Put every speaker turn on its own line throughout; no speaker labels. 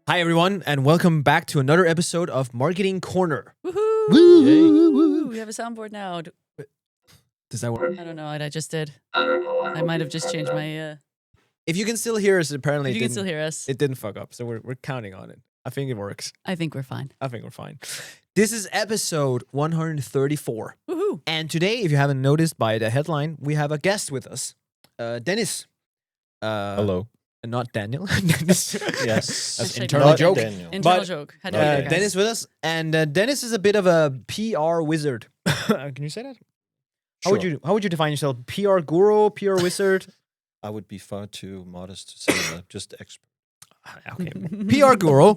Hi, everyone, and welcome back to another episode of Marketing Corner.
Woohoo!
Woo!
We have a soundboard now.
Does that work?
I don't know what I just did. I might have just changed my.
If you can still hear us, apparently
If you can still hear us,
it didn't fuck up, so we're counting on it. I think it works.
I think we're fine.
I think we're fine. This is episode 134.
Woohoo!
And today, if you haven't noticed by the headline, we have a guest with us, Dennis.
Hello.
Not Daniel. Dennis.
Yes.
That's
Hashtag
internal
not
joke.
Daniel.
Internal
But,
joke. Had to be there, guys.
Dennis with us, and Dennis is a bit of a PR wizard. Can you say that? How would you define yourself? PR guru, PR wizard?
I would be far too modest to say that. Just expert.
Okay, PR guru.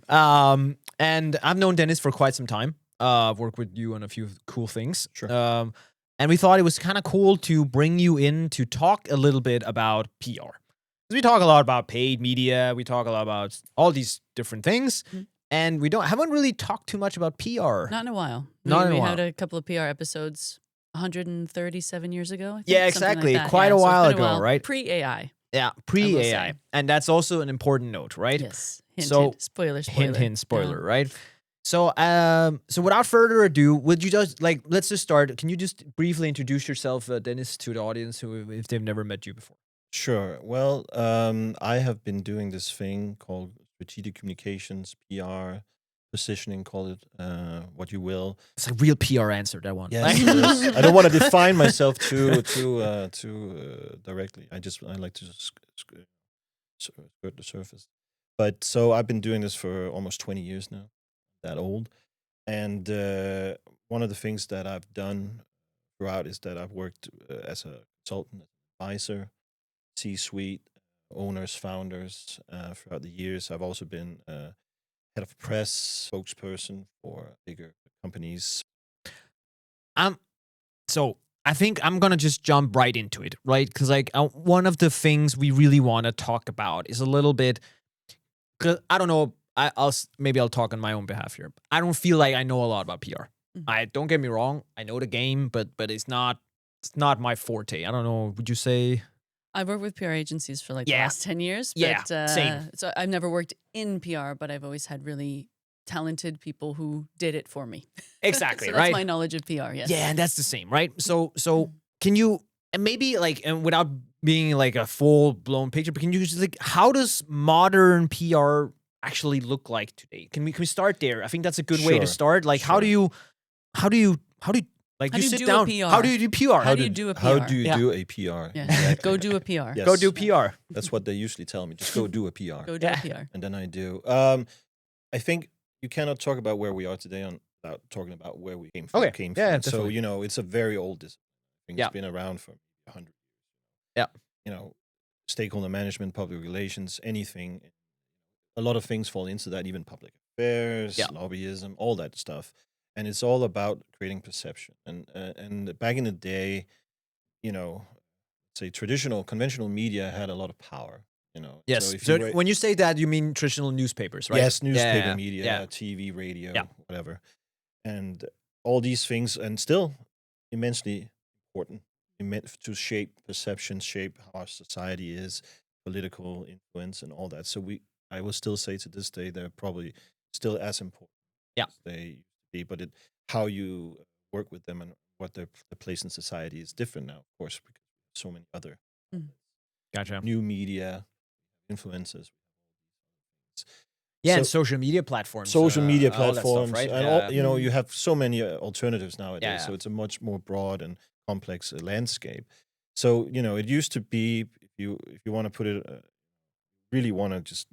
And I've known Dennis for quite some time. I've worked with you on a few cool things.
Sure.
And we thought it was kind of cool to bring you in to talk a little bit about PR. We talk a lot about paid media. We talk a lot about all these different things.
Mhm.
And we haven't really talked too much about PR.
Not in a while.
Not in a
we
while.
had a couple of PR episodes 137 years ago. I think,
Yeah,
something like
exactly.
that.
Quite
Yeah,
a
so it's
while
been
ago, right?
Pre-AI.
Yeah,
I
pre-AI.
will say.
And that's also an important note, right?
Yes. Hint,
So,
hint. Spoiler.
Hint, spoiler,
Yeah.
right? So, so without further ado, would you just let's just start. Can you just briefly introduce yourself, Dennis, to the audience if they've never met you before?
Sure. Well, I have been doing this thing called strategic communications, PR, positioning, call it what you will.
It's a real PR answer, that one.
Yes, yes. I don't want to define myself too directly. I like to just skirt the surface. But so I've been doing this for almost 20 years now. That old. And one of the things that I've done throughout is that I've worked as a consultant, advisor, C-suite, owners, founders throughout the years. I've also been head of press, spokesperson for bigger companies.
So I think I'm gonna just jump right into it, right? Because one of the things we really want to talk about is a little bit. 'Cause I don't know. Maybe I'll talk on my own behalf here. I don't feel like I know a lot about PR.
Mhm.
I don't get me wrong. I know the game, but it's not my forte. I don't know. Would you say?
I've worked with PR agencies for the
Yeah.
last 10 years.
Yeah,
But,
same.
So I've never worked in PR, but I've always had really talented people who did it for me.
Exactly,
so
right?
that's my knowledge of PR, yes.
Yeah, and that's the same, right? So can you, and maybe and without being like a full blown picture, but can you just how does modern PR actually look like today? Can we start there? I think that's a good way to
Sure,
start. Like how do you
How
you
do you
sit
do a
down?
PR?
How do you do PR?
How do you do a PR?
How do you
Yeah.
do a PR?
Yeah.
Exactly.
Go do a PR.
Yes.
Go do PR.
That's what they usually tell me. Just go do a PR.
Go do
Yeah.
a PR.
And then I do. I think you cannot talk about where we are today without talking about where we came from.
Okay. Yeah,
So,
definitely.
it's a very old discipline. I think
Yeah.
it's been around for 100
Yeah.
Stakeholder management, public relations, anything. A lot of things fall into that, even public affairs,
Yeah.
lobbyism, all that stuff. And it's all about creating perception. And back in the day, say conventional media had a lot of power.
Yes.
So if
So
you were,
when you say that, you mean traditional newspapers, right?
yes, newspaper
Yeah.
media,
Yeah.
TV, radio,
Yeah.
whatever, and all these things, and still immensely important, meant to shape perception, shape how our society is, political influence, and all that. So I will still say to this day they're probably still as important.
Yeah.
As they used to be, but how you work with them and what their place in society is different now, of course, because so many other
Gotcha.
new media influences.
Yeah,
So-
and social media platforms.
Social media
all that stuff,
platforms,
right?
and
Yeah.
all, you have so many alternatives nowadays.
Yeah.
So it's a much more broad and complex landscape. So it used to be, if you want to put it, really want to just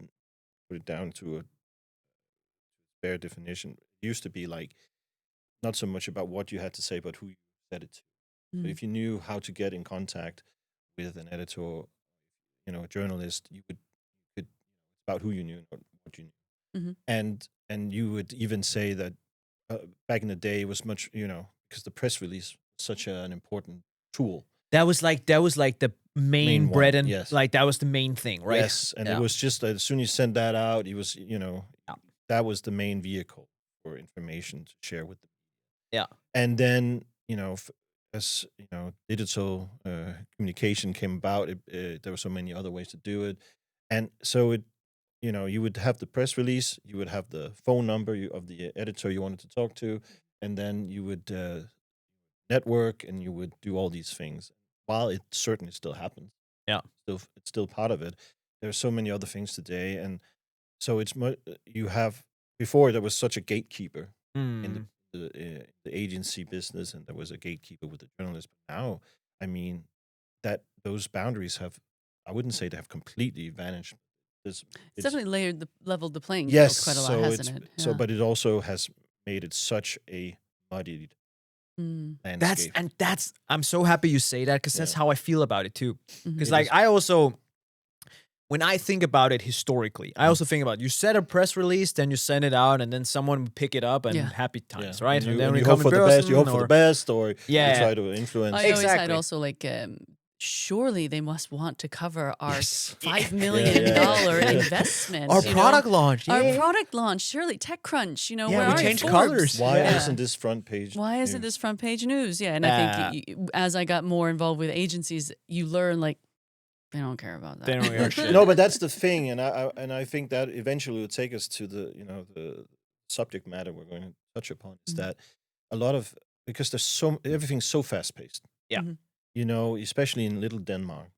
put it down to a bare definition. It used to be like not so much about what you had to say, but who you said it to. So
Mm.
if you knew how to get in contact with an editor, a journalist, you could about who you knew and what you knew.
Mhm.
And you would even say that back in the day it was much, because the press release was such an important tool.
That was like the main
Main one,
bread and
yes.
that was the main thing, right?
Yes, and
Yeah.
it was just that as soon as you send that out, it was, that was the main vehicle for information to share with them.
Yeah.
And then, as digital communication came about, there were so many other ways to do it, and so you would have the press release, you would have the phone number of the editor you wanted to talk to, and then you would network and you would do all these things. While it certainly still happens,
Yeah.
it's still part of it. There are so many other things today, and so you have before there was such a gatekeeper in the agency business, and there was a gatekeeper with the journalist. But now, I mean, that those boundaries have, I wouldn't say they have completely vanished.
It's definitely leveled the playing
yes,
field quite a lot,
so
hasn't it? Yeah.
but it also has made it such a muddied landscape.
I'm so happy you say that, because that's
Yeah.
how I feel about it too. Because
It
like
is-
I also, when I think about it historically, I also think about you set a press release, then you send it out, and then someone would pick it up, and
Yeah.
happy times,
Yeah.
right?
And
then
you
we
hope
come
for
in
the best. You hope
person,
for the
or-
best, or
Yeah.
you try to influence.
I always had
Exactly.
also like, surely they must want to cover our
Yes.
$5 million
Yeah.
investment.
Our
you know?
product launch,
Our
yeah.
product launch, surely TechCrunch,
Yeah,
where
we
are you,
changed
Forbes?
colors.
Why
Yeah.
isn't this front page?
Why isn't
news?
this front page news? Yeah, and I think as I got more involved with agencies, you learn like they don't care about that.
They don't care shit.
No, but that's the thing, and I think that eventually will take us to the subject matter we're going to touch upon is
Mhm.
that a lot of, because everything's so fast paced.
Yeah.
Mhm.
Especially in little Denmark.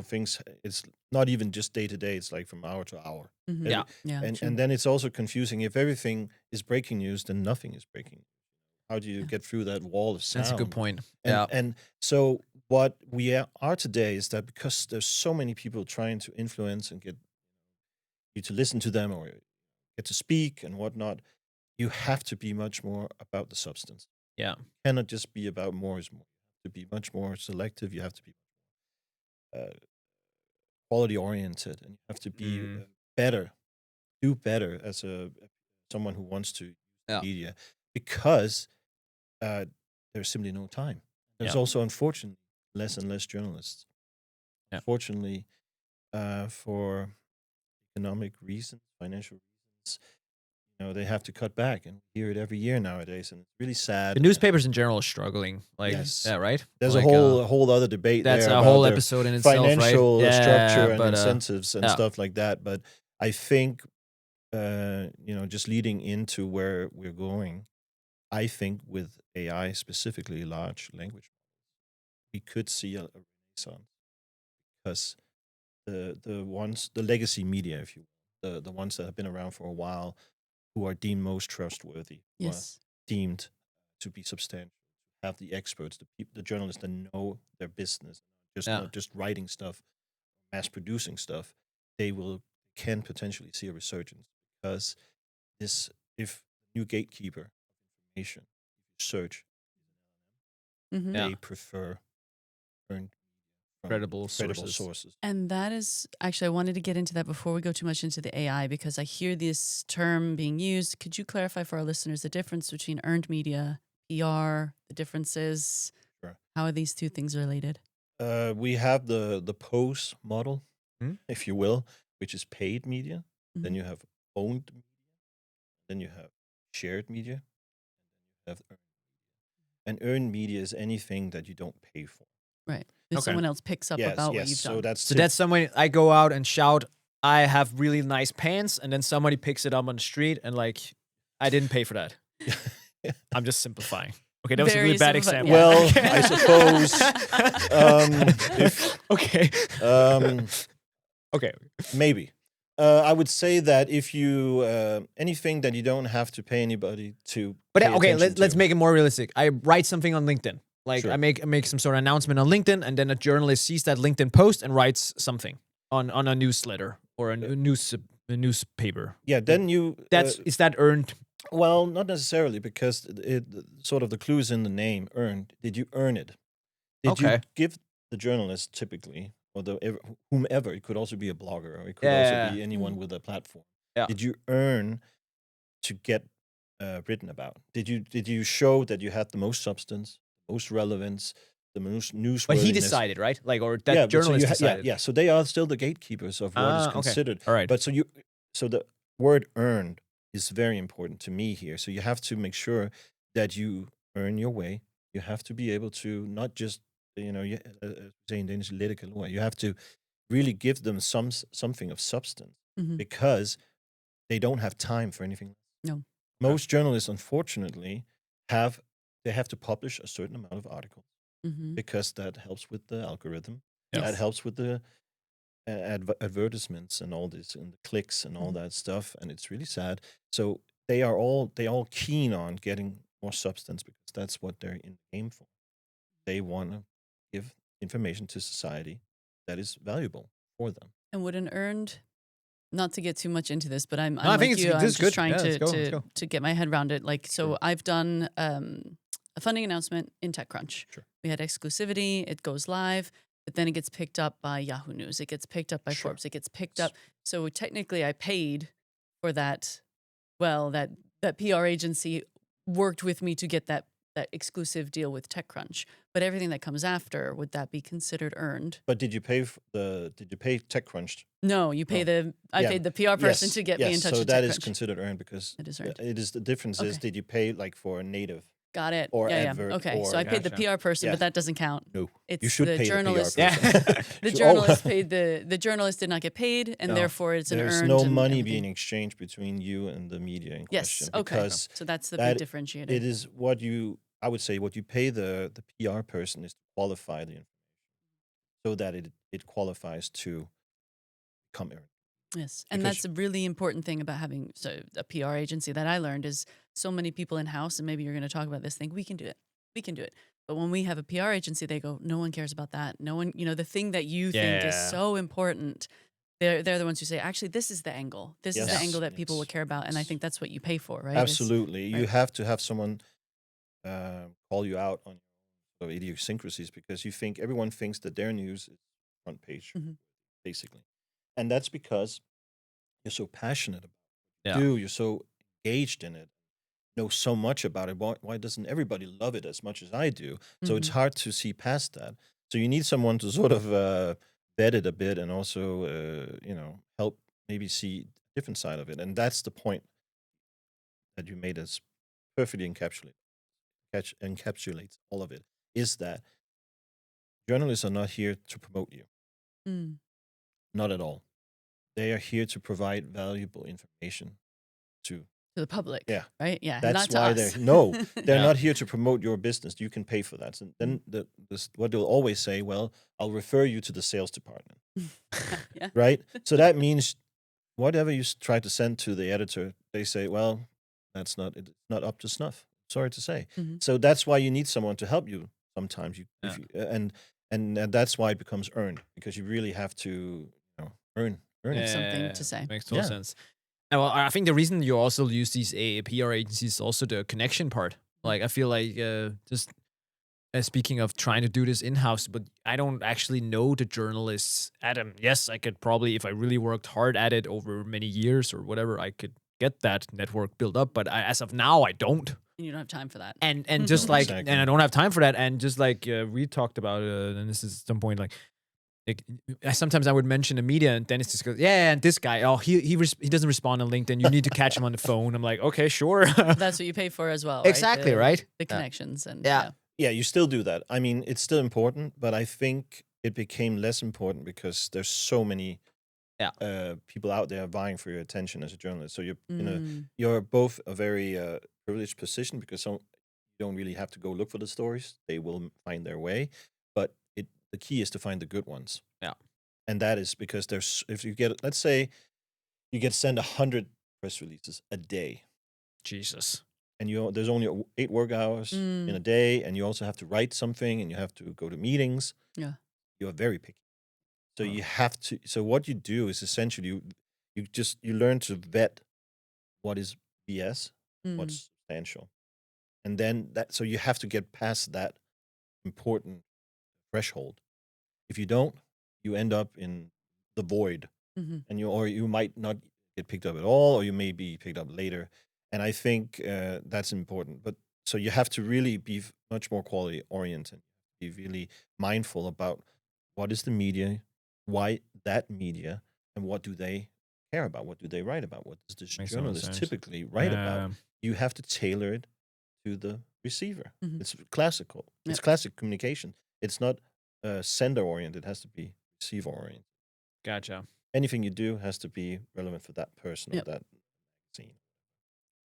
Things, it's not even just day to day, it's like from hour to hour.
Mhm.
Yeah.
Yeah,
And
true.
and then it's also confusing. If everything is breaking news, then nothing is breaking. How do you
Yeah.
get through that wall of sound?
That's a good point.
And,
Yeah.
and so what we are today is that because there's so many people trying to influence and get you to listen to them or get to speak and whatnot, you have to be much more about the substance.
Yeah.
You cannot just be about more is more. You have to be much more selective. You have to be quality oriented, and you have to be better, do better as someone who wants to use
Yeah.
media, because there's simply no time. There's
Yeah.
also, unfortunately, less and less journalists.
Yeah.
Unfortunately, for economic reasons, financial reasons, they have to cut back, and we hear it every year nowadays, and it's really sad.
The newspapers in general are struggling. Like,
Yes.
yeah, right?
There's
Like,
a whole other debate.
that's
there
a
about
whole
their
episode in itself,
financial
right?
structure and
but,
incentives and
yeah.
stuff like that. But I think, just leading into where we're going, I think with AI, specifically large language models, we could see a renaissance, because the legacy media, if you will, the ones that have been around for a while, who are deemed most trustworthy, who are
Yes.
deemed to be substantial, have the experts, the journalists that know their business, not just writing stuff, mass producing stuff, they can potentially see a resurgence, because if new gatekeeper of information, search,
Mhm.
Yeah.
they prefer earned from
Credible
sources.
sources.
And that is actually, I wanted to get into that before we go too much into the AI, because I hear this term being used. Could you clarify for our listeners the difference between earned media, PR, the differences?
Sure.
How are these two things related?
We have the POS model,
Hmm?
if you will, which is paid media. Then
Mhm.
you have owned media. Then you have shared media. And then you have earned media. And earned media is anything that you don't pay for.
Right. If
Okay.
someone else picks up about what you've
so
done.
that's
That's someone I go out and shout, I have really nice pants, and then somebody picks it up on the street, and like, I didn't pay for that. I'm just simplifying. Okay, that was a
Very
really bad
simplified,
example.
Well,
Yeah.
I suppose,
okay. Okay.
maybe. I would say that if you anything that you don't have to pay anybody to.
But
pay
okay,
attention
let's
to.
make it more realistic. I write something on LinkedIn. Like,
Sure.
I make some sort of announcement on LinkedIn, and then a journalist sees that LinkedIn post and writes something on a newsletter or a newspaper.
Yeah, then you.
Is that earned?
Well, not necessarily, because sort of the clue is in the name. Earned. Did you earn it? Did you
Okay.
give the journalist, typically, or whomever? It could also be a blogger, or it could
Yeah.
also be anyone with a platform.
Yeah.
Did you earn to get written about? Did you show that you had the most substance, most relevance, the most newsworthiness?
But he decided, right? Like, or that
Yeah, but so
journalist
you
decided.
yeah. So they are still the gatekeepers of what is
Okay.
considered.
All right.
But so the word earned is very important to me here. So you have to make sure that you earn your way. You have to be able to not just, say in Danish, "lægge kalorier." You have to really give them something of substance.
Mhm.
because they don't have time for anything.
No.
Most journalists, unfortunately, have to publish a certain amount of articles
Mhm.
because that helps with the algorithm.
Yeah.
That
Yes.
helps with the advertisements and all this and the clicks and all
Mhm.
that stuff, and it's really sad. So they all keen on getting more substance because that's what they're in the game for. They want to give information to society that is valuable for them.
And would an earned, not to get too much into this, but I'm
No, I think
like
it's
you. I'm
this is
just
good.
trying
Yeah, let's
to
go. Let's go.
to get my head around it. Like, so
Sure.
I've done a funding announcement in TechCrunch.
Sure.
We had exclusivity. It goes live, but then it gets picked up by Yahoo News. It gets picked up by
Sure.
Forbes. It gets picked up. So technically, I paid for that. Well, that PR agency worked with me to get that exclusive deal with TechCrunch. But everything that comes after, would that be considered earned?
But did you pay TechCrunch?
No, you pay I
Yeah.
paid the PR person
Yes,
to get me in
yes.
touch
So
with
that is
TechCrunch.
considered earned because
It is earned.
it is the difference is
Okay.
did you pay like for a native?
Got it.
Or
yeah,
advert
yeah. Okay,
or-
so I paid the
Gotcha.
PR person,
Yeah.
but that doesn't count.
No,
It's
you should
the
pay
journalist.
the PR
Yeah.
person.
The
Should-
journalist paid the journalist did not get paid, and
No.
therefore it's an
There's
earned.
no
and
money
everything.
being exchanged between you and the media in
Yes.
question
Okay.
because
So that's the
that-
big differentiator.
it is what I would say what you pay the PR person is to qualify the information so that it qualifies to become earned.
Yes, and
because
that's a really important thing about having a PR agency that I learned is so many people in house, and maybe you're going to talk about this. Think we can do it. We can do it. But when we have a PR agency, they go, no one cares about that. No one, the thing that you think is
Yeah.
so important. They're the ones who say, actually, this is the angle. This is the
Yes,
angle that people
yes,
will care about, and I
yes.
think that's what you pay for, right? Is-
Absolutely, you
right.
have to have someone call you out on your idiosyncrasies because everyone thinks that their news is front page,
Mhm.
basically, and that's because you're so passionate about
Yeah.
what you do. You're so engaged in it, know so much about it. Why doesn't everybody love it as much as I do? So it's
Mhm.
hard to see past that. So you need someone to sort of vet it a bit and also help maybe see a different side of it. And that's the point that you made us perfectly encapsulates all of it, is that journalists are not here to promote you.
Mm.
Not at all. They are here to provide valuable information to
To the public,
Yeah.
right? Yeah,
That's
not to
why
us.
they're
Yeah.
not here to promote your business. You can pay for that. And then what they'll always say, well, I'll refer you to the sales department,
yeah.
right? So that means whatever you try to send to the editor, they say, well, it's not up to snuff. Sorry to say.
Mhm.
So that's why you need someone to help you sometimes.
Yeah.
And that's why it becomes earned, because you really have to earn
Have
it.
something to say.
Makes total
Yeah.
sense. And well, I think the reason you also use these PR agencies is also the connection part. Like, I feel like just speaking of trying to do this in-house, but I don't actually know the journalists. Adam, yes, I could probably, if I really worked hard at it over many years or whatever, I could get that network built up. But as of now, I don't.
And you don't have time for that.
And just like,
Exactly.
and I don't have time for that. And just like we talked about, and this is at some point, like sometimes I would mention the media, and Dennis just goes, "Yeah, and this guy, oh, he doesn't respond on LinkedIn. You need to catch him on the phone." I'm like, okay, sure.
That's what you pay for as well, right?
Exactly,
The-
right?
The connections and
Yeah.
Yeah, you still do that. I mean, it's still important, but I think it became less important because there's so many people out there vying for your attention as a journalist. So
Mm.
you're both a very privileged position because you don't really have to go look for the stories; they will find their way. But the key is to find the good ones.
Yeah.
And that is because if you get, let's say, you get sent 100 press releases a day,
Jesus.
and there's only 8 work hours in a day, and you also have to write something, and you have to go to meetings.
Yeah.
You're very picky. So
Huh.
you have to. So what you do is essentially you learn to vet what is BS,
Mm.
what's substantial, and then so you have to get past that important threshold. If you don't, you end up in the void,
Mhm.
and you might not get picked up at all, or you may be picked up later. And I think that's important. But so you have to really be much more quality oriented. Be really mindful about what is the media, why that media, and what do they care about? What do they write about? What does this
Makes total
journalist
sense.
typically write about? You have to tailor it to the receiver.
Mhm.
It's classical. It's
Yep.
classic communication. It's not sender oriented. It has to be receiver oriented.
Gotcha.
anything you do has to be relevant for that person
Yep.
or that scene.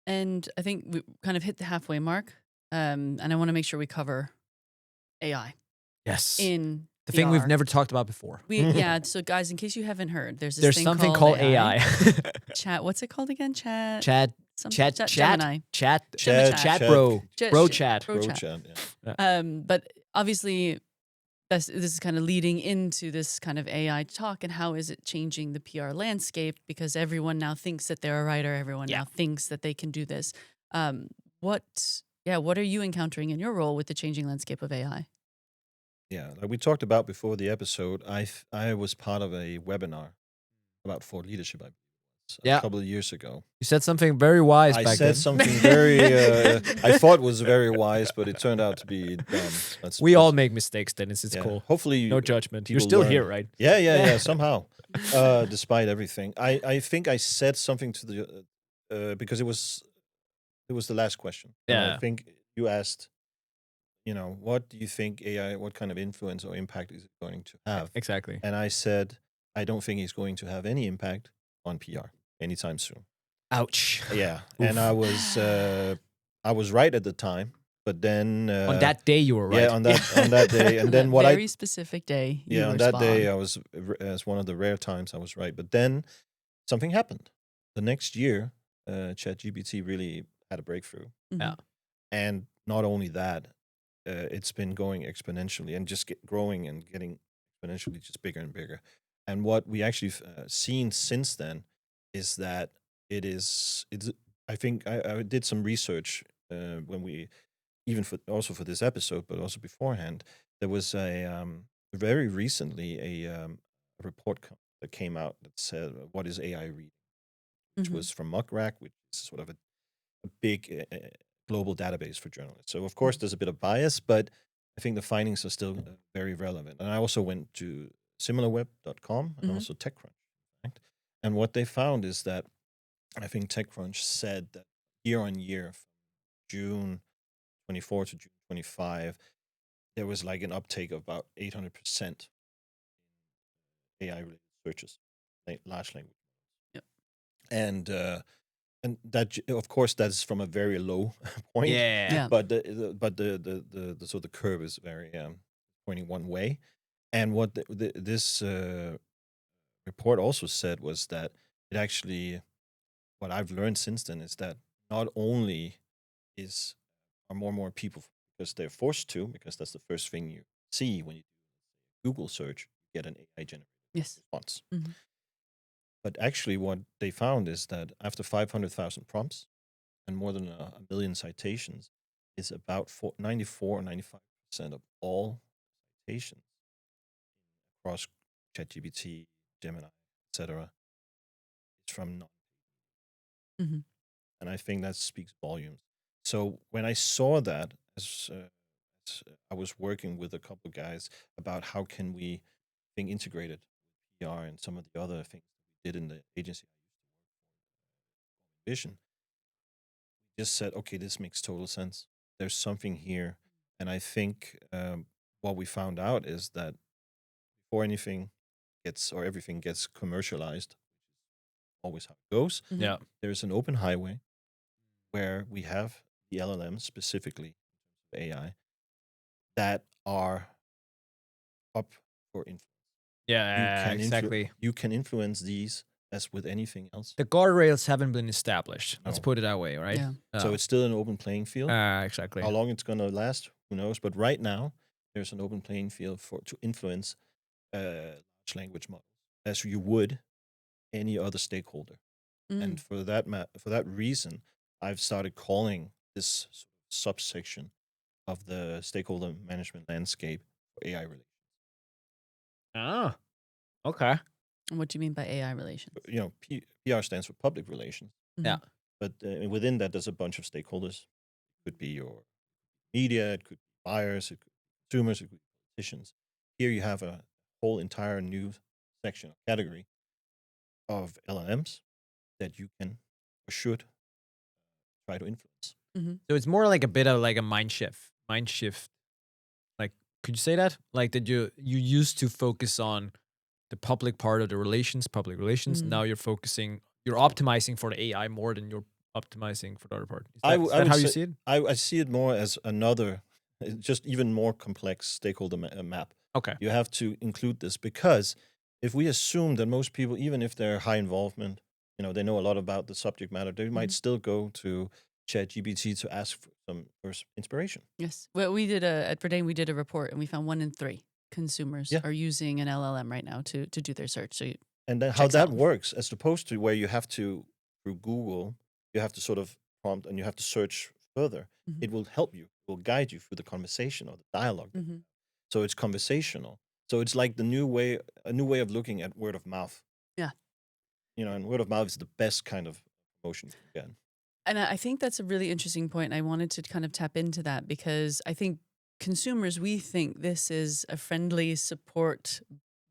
And I think we kind of hit the halfway mark. And I want to make sure we cover AI
Yes.
in
The thing we've
PR.
never talked about before.
Yeah. So guys, in case you haven't heard, there's this
There's
thing
something called AI.
Chat. What's it called again? Chat.
Chat,
Gemini.
chat,
Gemini
chat, bro,
Chat-
bro,
chat-
chat.
bro
Bro
chat.
chat, yeah.
But obviously, this is kind of leading into this kind of AI talk, and how is it changing the PR landscape? Because everyone now thinks that they're a writer. Everyone
Yeah.
now thinks that they can do this. What are you encountering in your role with the changing landscape of AI?
Yeah, like we talked about before the episode, I was part of a webinar about thought leadership, I believe,
Yeah.
a couple of years ago.
You said something very wise
I
back
said
then.
something very, I thought was very wise, but it turned out to be dumb.
We all make mistakes, Dennis. It's
yeah.
cool.
Hopefully,
No judgment. You're
people
still
learn.
here, right?
Yeah, somehow, despite everything. I think I said something to the, because it was the last question. And
Yeah.
I think you asked, what do you think AI, what kind of influence or impact is it going to have?
Exactly.
And I said, I don't think it's going to have any impact on PR anytime soon.
Ouch.
Yeah, and I was right at the time, but then
On that day, you were right.
yeah, on that day, and then
On
what
that very specific day, you
yeah,
were
on that
spot
day
on.
I was, as one of the rare times I was right, but then something happened. The next year, ChatGPT really had a breakthrough,
Mhm.
Yeah.
and not only that, it's been going exponentially and just growing and getting exponentially just bigger and bigger. And what we actually seen since then is that it's. I think I did some research when we even for this episode, but also beforehand. There was very recently a report that came out that said what is AI reading, which
Mhm.
was from Muckrack, which is sort of a big global database for journalists. So of course there's a bit of bias, but I think the findings are still very relevant. And I also went to similarweb.com and
Mhm.
also TechCrunch. Right? And what they found is that I think TechCrunch said that year on year, from June 24 to June 25, there was like an uptake of about 800% AI related searches, large language.
Yep.
And that, of course, that's from a very low point.
Yeah.
But the curve is very pointing one way. And what this report also said was that it actually, what I've learned since then is that not only are more and more people, because they're forced to, because that's the first thing you see when you do Google search, you get an AI generated
Yes.
response.
Mhm.
But actually, what they found is that after 500,000 prompts and more than a million citations, is about 94 or 95% of all citations across ChatGPT, Gemini, etc., is from non.
Mhm.
And I think that speaks volumes. So when I saw that, as I was working with a couple of guys about how can we think integrated PR and some of the other things we did in the agency I used to work for, Vision, we just said, okay, this makes total sense. There's something here. And I think what we found out is that before anything gets or everything gets commercialized, always how it goes,
Mhm.
Yeah.
there's an open highway where we have the LLMs, specifically AI, that are up for influence.
Yeah. Exactly.
You can influence these as with anything else.
The guardrails haven't been established. Let's
No.
put it that way, right?
Yeah.
So it's still an open playing field.
Exactly.
How long it's going to last, who knows? But right now, there's an open playing field to influence large language models as you would any other stakeholder.
Mm.
And for that reason, I've started calling this subsection of the stakeholder management landscape for AI relations.
Ah. Okay.
And what do you mean by AI relations?
PR stands for public relations.
Yeah.
But within that, there's a bunch of stakeholders. It could be your media, it could be buyers, it could be consumers, it could be politicians. Here you have a whole entire new section or category of LLMs that you can or should try to influence.
Mhm.
So it's more like a bit of like a mind shift. Mind shift. Like, could you say that? Like that you used to focus on the public part of the public relations.
Mm.
Now you're optimizing for the AI more than you're optimizing for the other part. Is
I
that,
w-
is
I
that
would
how you
say-
see it?
I see it more as another, just even more complex stakeholder map.
Okay.
You have to include this because if we assume that most people, even if they're high involvement, they know a lot about the subject matter, they might still go to ChatGPT to ask for some inspiration.
Yes. Well, we did at Verdane, we did a report and we found 1 in 3 consumers
Yeah.
are using an LLM right now to do their search. So
And then how
checks
that
out.
works, as opposed to where you have to, through Google, you have to sort of prompt and you have to search further.
Mhm.
It will help you, it will guide you through the conversation or the dialogue.
Mhm.
So it's conversational. So it's like a new way of looking at word of mouth.
Yeah.
And word of mouth is the best kind of promotion you can get.
And I think that's a really interesting point. I wanted to kind of tap into that because I think consumers, we think this is a friendly support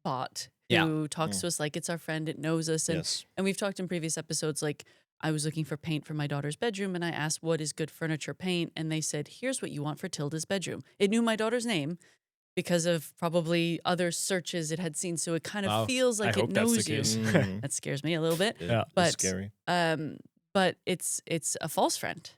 bot who talks to us like it's our friend, it knows us. And,
Yes.
and we've talked in previous episodes, like I was looking for paint for my daughter's bedroom and I asked what is good furniture paint. And they said, here's what you want for Tilda's bedroom. It knew my daughter's name because of probably other searches it had seen. So it kind of
Wow.
feels like
I
it
hope that's the
knows you.
case.
Mhm.
That scares me a little bit.
Yeah,
But-
it's scary.
But it's a false friend,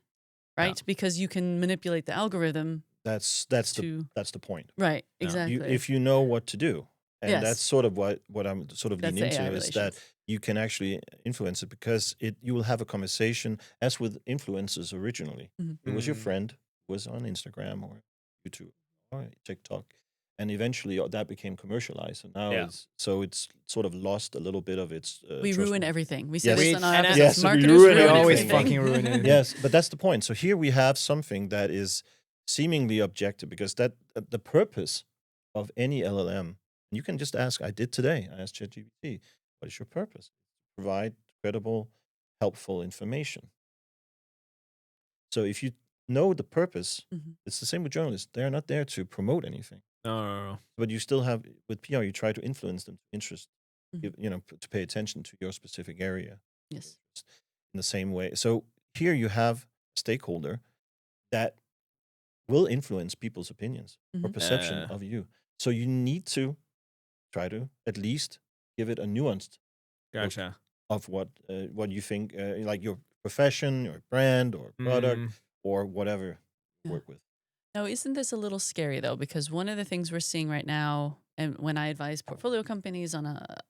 right? Because you can manipulate the algorithm
That's
to
the point.
right,
Yeah.
exactly.
If you know what to do, and
Yes.
that's sort of what I'm sort of
That's
leaning
the
into
AI
is that
relations.
you can actually influence it because you will have a conversation as with influencers originally.
Mhm.
It was your
Mm.
friend who was on Instagram or YouTube or TikTok, and eventually that became commercialized. And now
Yeah.
it's sort of lost a little bit of its.
we ruin
trustworthy-
everything. We say
Yes.
this on our
And
episodes.
yes, we
Marketers
ruin
ruin
everything.
We always
everything.
fucking ruin it.
Yes, but that's the point. So here we have something that is seemingly objective because the purpose of any LLM, you can just ask. I did today. I asked ChatGPT, "What is your purpose?" Provide credible, helpful information. So if you know the purpose,
Mhm.
it's the same with journalists. They're not there to promote anything,
No.
but you still have with PR. You try to influence them to interest,
Mhm.
to pay attention to your specific area.
Yes.
In the same way. So here you have a stakeholder that will influence people's opinions or
Mhm.
perception of you. So you need to try to at least give it a nuanced
Gotcha.
of what you think, like your profession, your brand, or product,
Mm.
or whatever you
Yeah.
work with.
Now, isn't this a little scary though? Because one of the things we're seeing right now, and when I advise portfolio companies on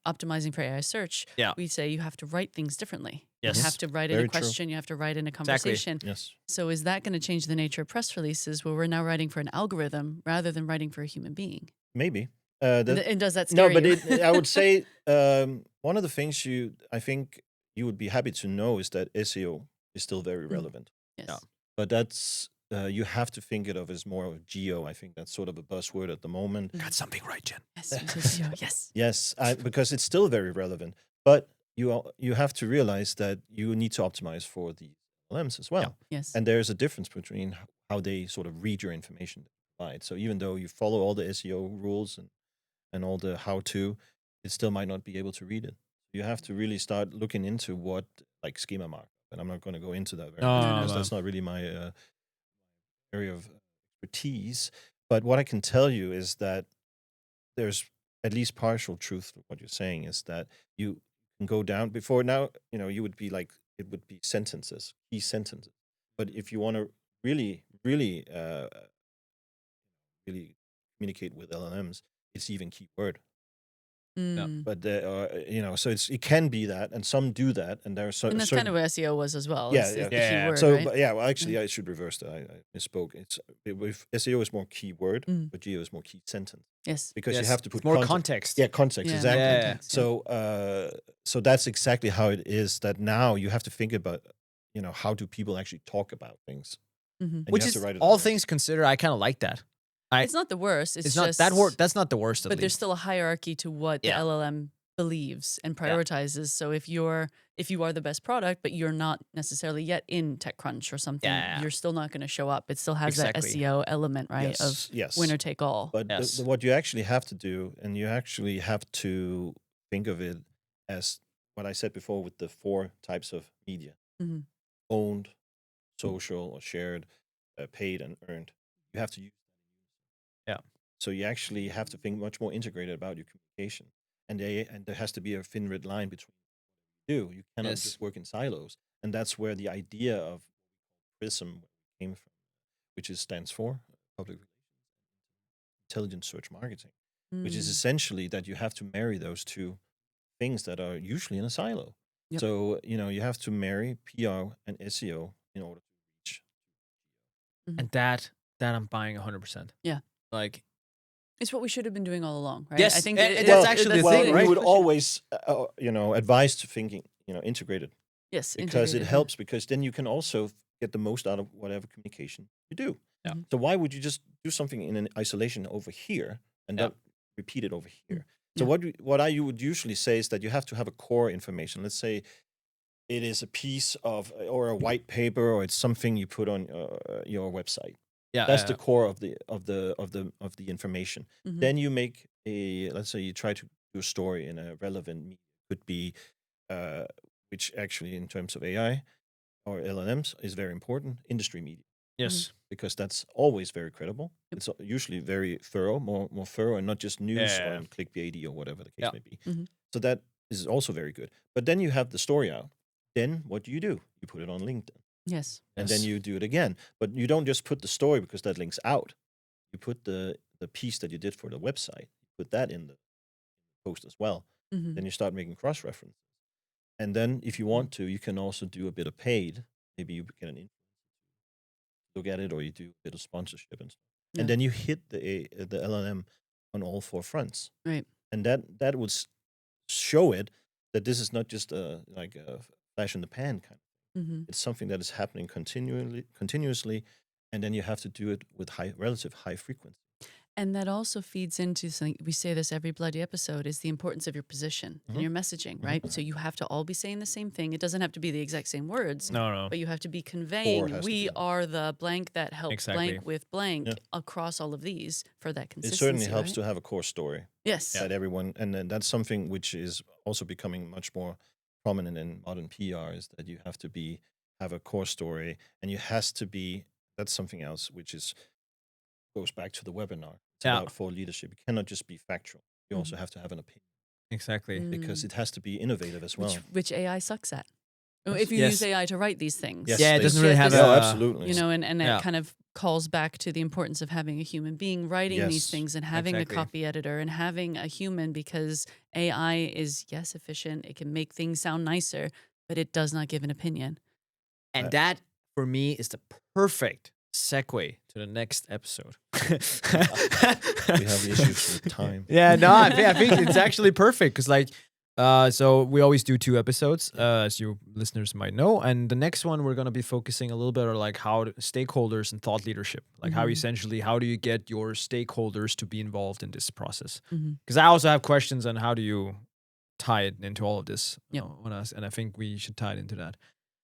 optimizing for AI search,
Yeah.
we say you have to write things differently.
Yes.
You have to write in
Very
a
true.
question. You have to write in a
Exactly.
conversation.
Yes,
So is that going to change the nature of press releases where we're now writing for an algorithm rather than writing for a human being?
maybe.
And does that scare
No, but
you?
I would say one of the things I think you would be happy to know is that SEO is still very relevant.
Yes.
Yeah.
But that's you have to think it of as more of geo. I think that's sort of a buzzword at the moment.
Got something right, Jen.
Yes. Yes. Yes.
Yes, because it's still very relevant. But you have to realize that you need to optimize for the LLMs as well.
Yes.
And there's a difference between how they sort of read your information that you provide. So even though you follow all the SEO rules and all the how-to, it still might not be able to read it. You have to really start looking into what, like schema markup. And I'm not going to go into that very much
No,
because
no.
that's not really my area of expertise. But what I can tell you is that there's at least partial truth to what you're saying is that you can go down before now, you would be like, it would be sentences, key sentences. But if you want to really, really, really communicate with LLMs, it's even keyword.
Mm.
But so it can be that, and some do that, and there are
And that's
certain.
kind of what SEO was as well.
Yeah,
is
yeah.
the
Yeah.
keyword,
So,
right?
but yeah, well, actually, I should reverse that. I misspoke. With SEO is more keyword,
Mm.
but geo is more key sentence
Yes.
because you
Yes,
have to
it's
put
more context.
Yeah, context,
Yeah,
exactly.
Yeah.
context, yeah.
So that's exactly how it is. That now you have to think about, how do people actually talk about things,
Mhm.
and
Which
you have
is
to write it
all
down.
things considered, I kind of like that.
It's not the worst.
It's not
just,
that word. That's not the worst. At
But there's
least.
still a hierarchy to what
Yeah.
the LLM believes and prioritizes. So if you are the best product, but you're not necessarily yet in TechCrunch or something,
Yeah.
you're still not going to show up. It still has
Exactly.
that SEO element, right?
Yes,
Of
yes.
winner take all.
But
Yes.
what you actually have to do, and you actually have to think of it as what I said before with the 4 types of media:
Mhm.
owned, social or shared, paid, and earned. You have to use.
Yeah.
So you actually have to think much more integrated about your communication. and there has to be a thin red line between you. You cannot
Yes.
just work in silos, and that's where the idea of PRISM came from, which stands for Public Intelligent Search Marketing, which is essentially that you have to marry those two things that are usually in a silo.
Yep.
So you have to marry PR and SEO in order to reach.
And that I'm buying 100%.
Yeah.
Like,
It's what we should have been doing all along, right?
Yes,
I think
and that's actually the
well,
thing,
you
right?
would always, advise to thinking, integrated,
Yes,
because it
integrated, yeah.
helps. Because then you can also get the most out of whatever communication you do.
Yeah.
Mhm.
So why would you just do something in an isolation over here and
Yeah.
not repeat it over here?
Yeah.
So what I would usually say is that you have to have a core information. Let's say it is a piece of or a white paper, or it's something you put on your website.
Yeah,
That's the core of the information.
Mhm.
Then you make let's say you try to do a story in a relevant media. Could be which actually in terms of AI or LLMs is very important, industry media,
yes.
because that's always very credible.
Yep.
It's usually very thorough, more thorough, and not just news
Yeah.
or clickbaity or whatever the case
Yeah.
may be.
Mhm.
So that is also very good. But then you have the story out. Then what do? You put it on LinkedIn.
Yes.
And then
Yes.
you do it again. But you don't just put the story because that links out. You put the piece that you did for the website, you put that in the post as well.
Mhm.
Then you start making cross references. And then if you want to, you can also do a bit of paid. Maybe you get an influencer to look at it, or you do a bit of sponsorship and stuff.
Yeah.
And then you hit the LLM on all four fronts.
Right.
And that would show it that this is not just like a flash in the pan kind.
Mhm.
It's something that is happening continuously, and then you have to do it with relative high frequency.
And that also feeds into something, we say this every bloody episode, is the importance of your position and your messaging, right? So you have to all be saying the same thing. It doesn't have to be the exact same words,
No.
but you have to be conveying,
has to
we
be.
are the blank that helps
Exactly.
blank with blank
Yeah.
across all of these for that
It
consistency.
certainly helps
right?
to have a core story
Yes.
that everyone, and then that's something which is also becoming much more prominent in modern PR, is that you have to have a core story, and you has to be. That's something else which goes back to the webinar. It's
Yeah.
about thought leadership. You cannot just be factual. You also have to have an opinion,
Exactly.
because it has to be innovative as well.
Which AI sucks at.
Yes.
If you
Yes.
use AI to write these things.
Yes,
Yeah, it
they-
doesn't really have
Yeah,
a
absolutely.
You know, and
Yeah.
it kind of calls back to the importance of having a human being writing these
Yes,
things and having
exactly.
a copy editor and having a human, because AI is, yes, efficient. It can make things sound nicer, but it does not give an opinion.
And that, for me, is the perfect segue to the next episode.
We have issues with time.
Yeah, no, I think it's actually perfect because, like, so we always do 2 episodes, as you listeners might know, and the next one we're gonna be focusing a little bit on like how stakeholders and thought leadership, like how essentially how do you get your stakeholders to be involved in this process? Because I also have questions on how do you tie it into all of this
Yep.
on us, and I think we should tie it into that.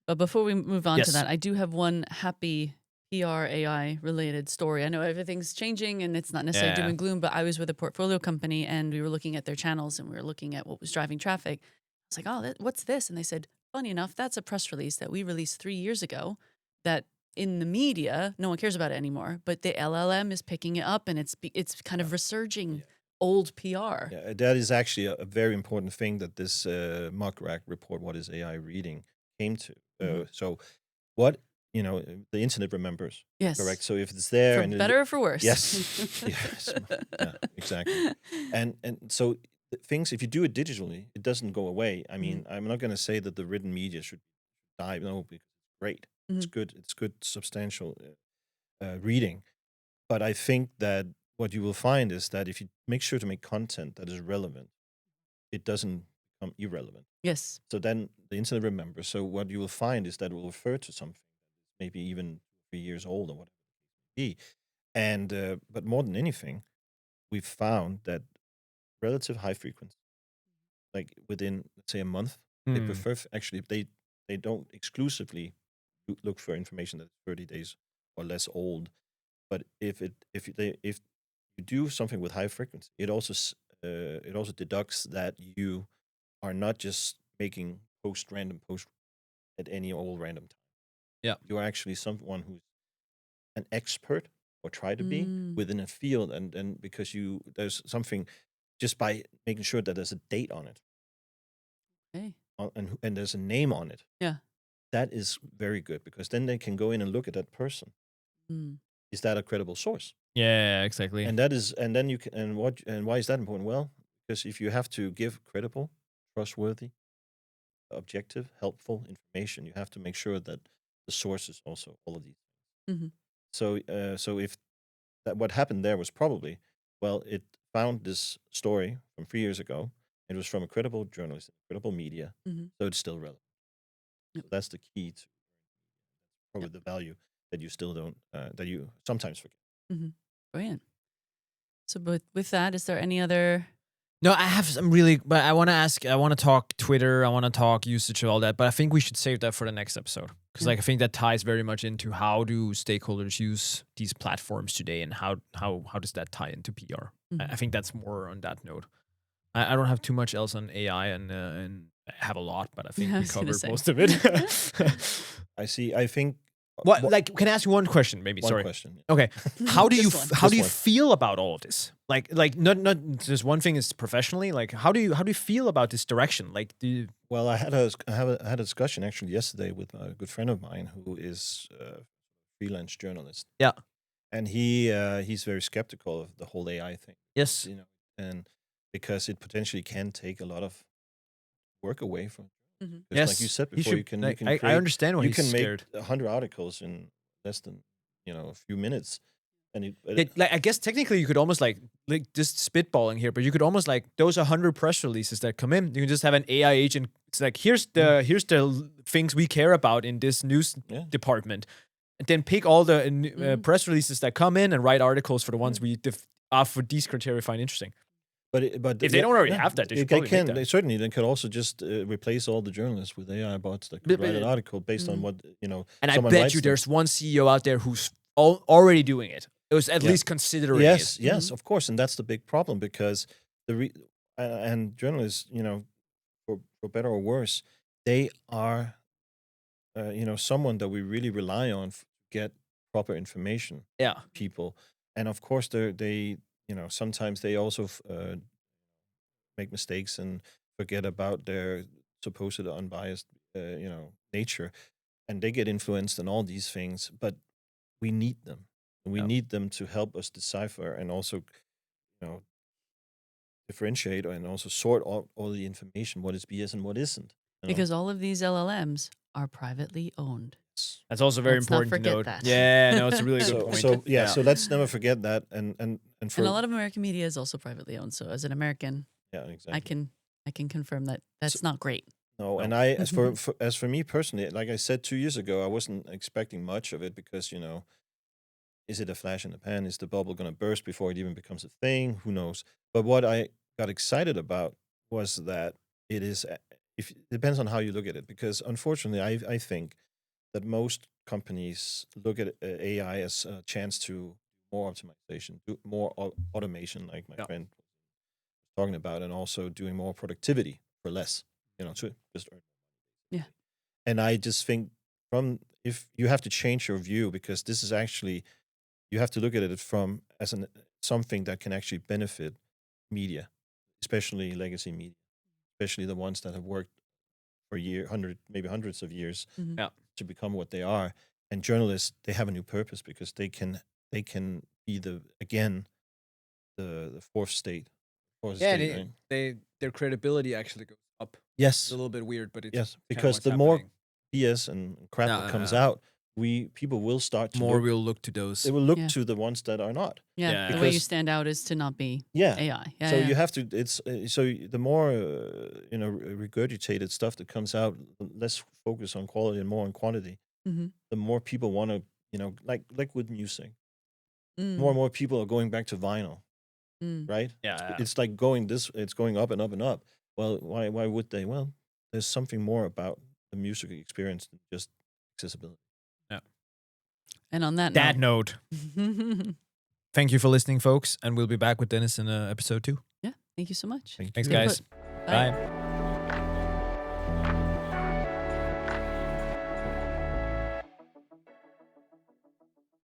But before we move on
Yes.
to that, I do have one happy PR AI related story. I know everything's changing and it's not necessarily doom
Yeah.
and gloom, but I was with a portfolio company and we were looking at their channels and we were looking at what was driving traffic. I was like, oh, what's this? And they said, funny enough, that's a press release that we released 3 years ago that in the media, no one cares about it anymore, but the LLM is picking it up and it's kind of resurging old PR.
Yeah, that is actually a very important thing that this Muckrack report, What is AI Reading, came to. So what, the internet remembers,
Yes.
correct? So if it's there,
For
and
better or for worse.
Yes. Yes. Yeah, exactly. And so things, if you do it digitally, it doesn't go away. I mean, I'm not going to say that the written media should die. No, because it's great. It's good. It's good, substantial reading. But I think that what you will find is that if you make sure to make content that is relevant, it doesn't become irrelevant.
Yes.
So then the internet remembers. So what you will find is that it will refer to something maybe even 3 years old or whatever it may be. And but more than anything, we've found that relative high frequency, like within, let's say, a month, they prefer actually they don't exclusively look for information that's 30 days or less old. But if you do something with high frequency, it also deducts that you are not just making random post at any old random time.
Yeah.
You are actually someone who's an expert or try to be
Mm.
within a field, and because there's something just by making sure that there's a date on it
Okay.
and there's a name on it.
Yeah.
That is very good because then they can go in and look at that person.
Mm.
Is that a credible source?
Yeah, exactly.
And then you can, and why is that important? Well, because if you have to give credible, trustworthy, objective, helpful information, you have to make sure that the source is also all of these.
Mhm.
So if that what happened there was probably, well, it found this story from 3 years ago. It was from a credible journalist, credible media,
Mhm.
so it's still relevant.
Yep.
So that's the key to probably
Yep.
the value that you still don't that you sometimes forget.
Mhm. Brilliant. So, with that, is there any other?
No, I have some really, but I want to ask, I want to talk Twitter, I want to talk usage of all that, but I think we should save that for the next episode. Because
Yeah.
like I think that ties very much into how do stakeholders use these platforms today and how does that tie into PR? I think that's more on that note. I don't have too much else on AI and I have a lot, but I think
I
we
was gonna
covered
say.
most of it.
I think
What, like, can I ask you one question? Maybe.
one
Sorry.
question.
Okay. How do you
Just one.
how do
Just
you
one.
feel about all of this? Like not just one thing is professionally. Like how do you feel about this direction? Like do you,
Well, I had a discussion actually yesterday with a good friend of mine who is a freelance journalist.
Yeah.
And he's very skeptical of the whole AI thing.
yes.
You know, and because it potentially can take a lot of work away from.
Mhm.
Because like you said
he
before,
should,
you can
like,
create,
I understand why
you
he's
can
scared.
make 100 articles in less than a few minutes, and
Like I guess technically you could almost like just spitballing here, but you could almost like those 100 press releases that come in, you can just have an AI agent. It's like here's the things we care about in this news
Yeah.
department, and then pick all the press releases that come in and write articles for the ones we for these criteria find interesting.
but
If they don't already have that, they should probably make that.
They certainly they could also just replace all the journalists with AI bots that could write an article based on what
And I
someone
bet
writes
you
them.
there's one CEO out there who's already doing it. It was at least considering
Yes,
it.
yes, of course, and that's the big problem because and journalists, for better or worse, they are, someone that we really rely on to get proper information.
Yeah.
People, and of course, they, sometimes they also make mistakes and forget about their supposed unbiased, nature, and they get influenced in all these things. But we need them. We
Yeah.
need them to help us decipher and also, differentiate and also sort all the information, what is BS and what isn't.
Because all of these LLMs are privately owned.
That's also very
Let's not
important to
forget
note.
that.
Yeah, no, it's a really good point.
So let's never forget that. And for
And a lot of American media is also privately owned. So as an American,
yeah, exactly.
I can confirm that that's not great.
No, and as for me personally, like I said 2 years ago, I wasn't expecting much of it because is it a flash in the pan? Is the bubble going to burst before it even becomes a thing? Who knows? But what I got excited about was that it is. It depends on how you look at it, because unfortunately, I think that most companies look at AI as a chance to more optimization, do more automation, like my friend was talking about, and also doing more productivity for less. To just earn.
Yeah.
And I just think if you have to change your view, because this is actually, you have to look at it from as something that can actually benefit media, especially legacy media, especially the ones that have worked for maybe hundreds of years
Mhm.
Yeah.
to become what they are. And journalists, they have a new purpose because they can be the fourth state.
Yeah,
Right?
their credibility actually goes up. It's
Yes,
a little bit weird, but it's
yes,
kinda
because
what's
the more
happening.
BS and crap that comes
Yeah.
out, people will start to
More
look,
we'll look to those.
they will look
Yeah.
to the ones that are not.
Yeah.
Yeah.
The way you
Because-
stand out is to not be
Yeah.
AI. Yeah.
So
yeah.
you have to. It's so the more regurgitated stuff that comes out, less focus on quality and more on quantity.
Mhm.
The more people want to, like with music,
Mm.
more and more people are going back to vinyl,
Mm.
right?
Yeah.
It's like it's going up and up and up. Well, why would they? Well, there's something more about the music experience than just accessibility.
And on that
That
note,
note. Thank you for listening, folks, and we'll be back with Dennis in episode 2.
yeah. Thank you so much.
Thank
Thanks,
you.
guys.
Bye.
Bye.